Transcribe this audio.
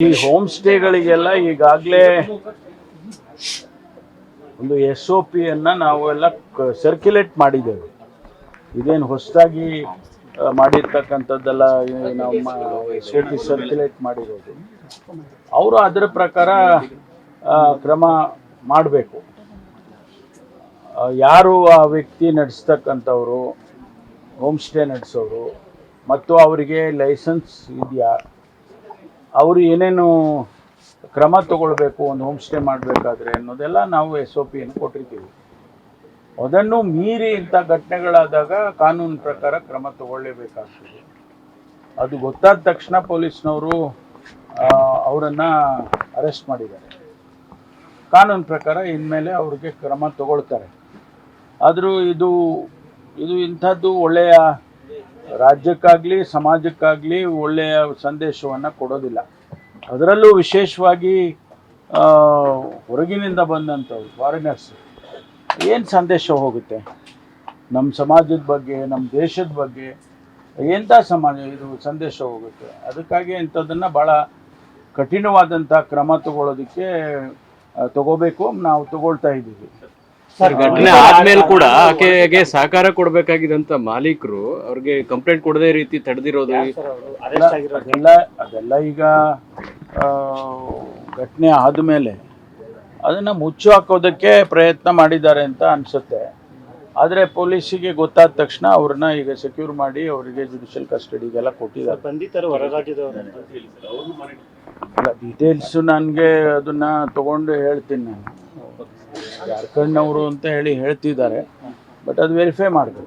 ಈ ಹೋಮ್ ಸ್ಟೇಗಳಿಗೆಲ್ಲ ಈಗಾಗಲೇ ಒಂದು SOP ಅನ್ನ ನಾವೆಲ್ಲ ಸರ್ಕ್ಯುಲೇಟ್ ಮಾಡಿದ್ದೇವೆ. ಇದೇನು ಹೊಸದಾಗಿ ಮಾಡಿರ್ತಕ್ಕಂಥದ್ದೆಲ್ಲ ನಮ್ಮ SOP ಸರ್ಕ್ಯುಲೇಟ್ ಮಾಡಿರೋದು. ಅವರು ಅದರ ಪ್ರಕಾರ ಕ್ರಮ ಮಾಡಬೇಕು. ಯಾರು ಆ ವ್ಯಕ್ತಿ ನಡೆಸ್ತಕ್ಕಂಥವ್ರು, ಹೋಮ್ ಸ್ಟೇ ನಡೆಸೋರು ಮತ್ತು ಅವರಿಗೆ ಲೈಸೆನ್ಸ್ ಇದೆಯಾ, ಅವರು ಏನೇನು ಕ್ರಮ ತಗೊಳ್ಬೇಕು ಒಂದು ಹೋಮ್ ಸ್ಟೇ ಮಾಡಬೇಕಾದ್ರೆ ಅನ್ನೋದೆಲ್ಲ ನಾವು SOPಯನ್ನು ಕೊಟ್ಟಿರ್ತೀವಿ. ಅದನ್ನು ಮೀರಿ ಇಂಥ ಘಟನೆಗಳಾದಾಗ ಕಾನೂನು ಪ್ರಕಾರ ಕ್ರಮ ತಗೊಳ್ಳೇಬೇಕಾಗ್ತದೆ. ಅದು ಗೊತ್ತಾದ ತಕ್ಷಣ ಪೊಲೀಸ್ನವರು ಅವರನ್ನು ಅರೆಸ್ಟ್ ಮಾಡಿದ್ದಾರೆ. ಕಾನೂನು ಪ್ರಕಾರ ಇನ್ಮೇಲೆ ಅವ್ರಿಗೆ ಕ್ರಮ ತಗೊಳ್ತಾರೆ. ಆದರೂ ಇದು ಇಂಥದ್ದು ಒಳ್ಳೆಯ ರಾಜ್ಯಕ್ಕಾಗಲಿ ಸಮಾಜಕ್ಕಾಗಲಿ ಒಳ್ಳೆಯ ಸಂದೇಶವನ್ನು ಕೊಡೋದಿಲ್ಲ. ಅದರಲ್ಲೂ ವಿಶೇಷವಾಗಿ ಹೊರಗಿನಿಂದ ಬಂದಂಥವ್ರು ಫಾರಿನರ್ಸ್ ಏನು ಸಂದೇಶ ಹೋಗುತ್ತೆ ನಮ್ಮ ಸಮಾಜದ ಬಗ್ಗೆ, ನಮ್ಮ ದೇಶದ ಬಗ್ಗೆ, ಎಂಥ ಸಮಾಜ ಇದು ಸಂದೇಶ ಹೋಗುತ್ತೆ. ಅದಕ್ಕಾಗಿ ಇಂಥದ್ದನ್ನು ಭಾಳ ಕಠಿಣವಾದಂಥ ಕ್ರಮ ತಗೋಬೇಕು. ನಾವು ತಗೊಳ್ತಾ ಇದ್ದೀವಿ. ಸರ್, ಘಟನೆ ಆದ್ಮೇಲೆ ಕೂಡ ಆಕೆಗೆ ಸಹಕಾರ ಕೊಡಬೇಕಾಗಿದ್ದಂತ ಮಾಲೀಕರು ಅವ್ರಿಗೆ ಕಂಪ್ಲೇಂಟ್ ಕೊಡದೇ ರೀತಿ ತಡೆದಿರೋದು ಅದೆಲ್ಲ ಈಗ ಘಟನೆ ಆದಮೇಲೆ ಅದನ್ನು ಮುಚ್ಚು ಹಾಕೋದಕ್ಕೆ ಪ್ರಯತ್ನ ಮಾಡಿದ್ದಾರೆ ಅಂತ ಅನಿಸುತ್ತೆ. ಆದರೆ ಪೊಲೀಸಿಗೆ ಗೊತ್ತಾದ ತಕ್ಷಣ ಅವ್ರನ್ನ ಈಗ ಸೆಕ್ಯೂರ್ ಮಾಡಿ ಅವರಿಗೆ ಜುಡಿಷಿಯಲ್ ಕಸ್ಟಡಿಗೆಲ್ಲ ಕೊಟ್ಟಿದ್ದಾರೆ. ಡೀಟೇಲ್ಸು ನನಗೆ ಅದನ್ನು ತೊಗೊಂಡು ಹೇಳ್ತೀನಿ. ನಾನು ಜಾರ್ಖಂಡ್ನವರು ಅಂತ ಹೇಳ್ತಿದ್ದಾರೆ, ಬಟ್ ಅದು ವೆರಿಫೈ ಮಾಡಬೇಕು.